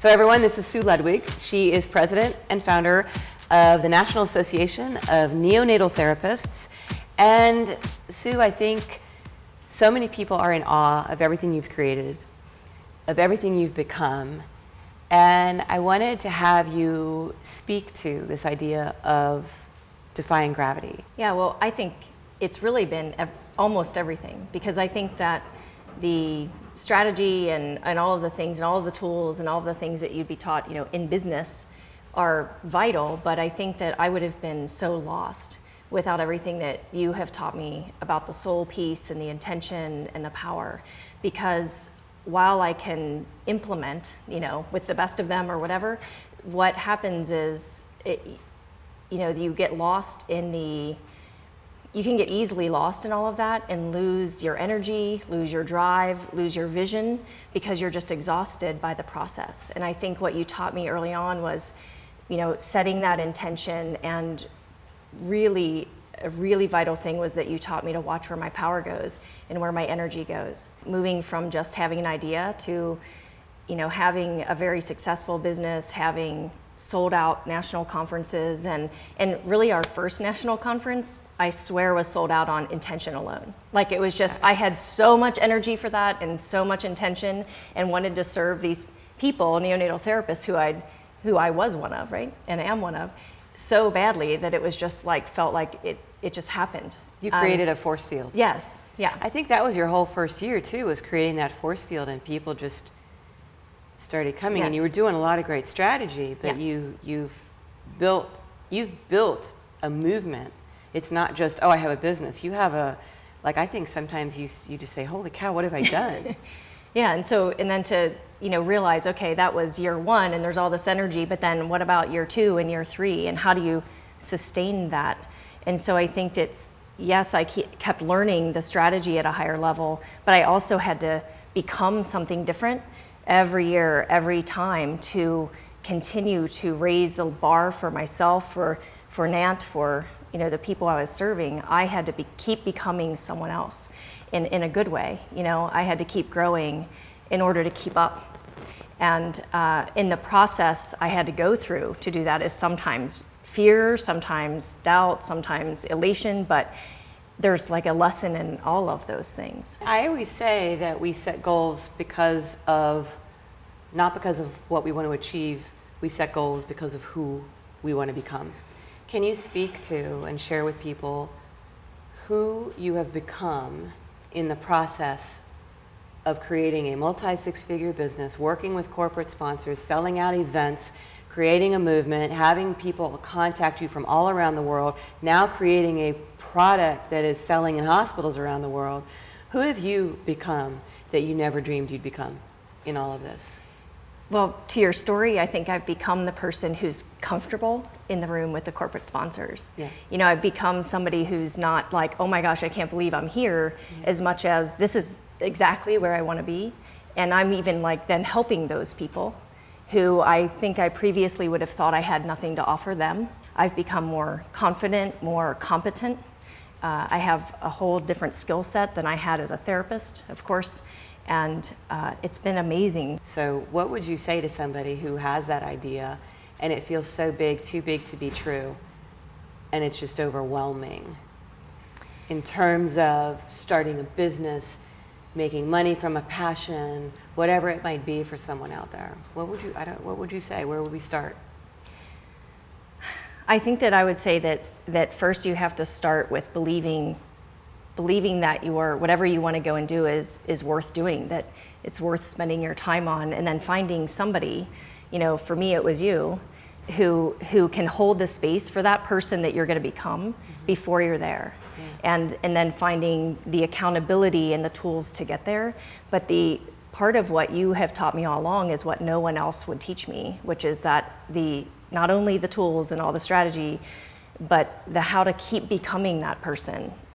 So everyone, this is Sue Ludwig. She is president and founder of the National Association of Neonatal Therapists. And Sue, I think so many people are in awe of everything you've created, of everything you've become. And I wanted to have you speak to this idea of defying gravity. Yeah, well, I think it's really been almost everything, because I think that the strategy and all of the things and all of the tools and all of the things that you'd be taught, in business are vital, but I think that I would have been so lost without everything that you have taught me about the soul piece and the intention and the power. Because while I can implement, with the best of them or whatever, what happens is, you get lost in you can get easily lost in all of that and lose your energy, lose your drive, lose your vision, because you're just exhausted by the process. And I think what you taught me early on was, setting that intention, and a really vital thing was that you taught me to watch where my power goes and where my energy goes. Moving from just having an idea to, having a very successful business, having sold out national conferences, and really our first national conference, I swear, was sold out on intention alone. Like, it was just, I had so much energy for that and so much intention, and wanted to serve these people, neonatal therapists, who I was one of, right? And am one of, so badly that it was just felt like it just happened. You created a force field. Yes, yeah. I think that was your whole first year too, was creating that force field, and people just started coming. Yes. And you were doing a lot of great strategy, but Yeah. you've built a movement. It's not just, oh, I have a business. You have I think sometimes you just say, holy cow, what have I done? Yeah, and then to realize, okay, that was year one, and there's all this energy, but then what about year two and year three, and how do you sustain that? And so I think yes, I kept learning the strategy at a higher level, but I also had to become something different every year, every time, to continue to raise the bar for myself, for Nat, for the people I was serving. I had to keep becoming someone else in a good way. I had to keep growing in order to keep up. And in the process I had to go through to do that is sometimes fear, sometimes doubt, sometimes elation, but there's a lesson in all of those things. I always say that we set goals not because of what we want to achieve. We set goals because of who we want to become. Can you speak to and share with people who you have become in the process of creating a multi-six-figure business, working with corporate sponsors, selling out events, creating a movement, having people contact you from all around the world, now creating a product that is selling in hospitals around the world? Who have you become that you never dreamed you'd become in all of this? Well, to your story, I think I've become the person who's comfortable in the room with the corporate sponsors. Yeah. I've become somebody who's not like, oh my gosh, I can't believe I'm here, as much as this is exactly where I want to be. And I'm even then helping those people who I think I previously would have thought I had nothing to offer them. I've become more confident, more competent. I have a whole different skill set than I had as a therapist, of course. And it's been amazing. So what would you say to somebody who has that idea and it feels so big, too big to be true, and it's just overwhelming in terms of starting a business, making money from a passion, whatever it might be for someone out there? What would you say? Where would we start? I think that I would say that first you have to start with believing that whatever you want to go and do is worth doing, that it's worth spending your time on, and then finding somebody, for me it was you, who can hold the space for that person that you're going to become before you're there. Yeah. And then finding the accountability and the tools to get there. But the part of what you have taught me all along is what no one else would teach me, which is that not only the tools and all the strategy, but how to keep becoming that person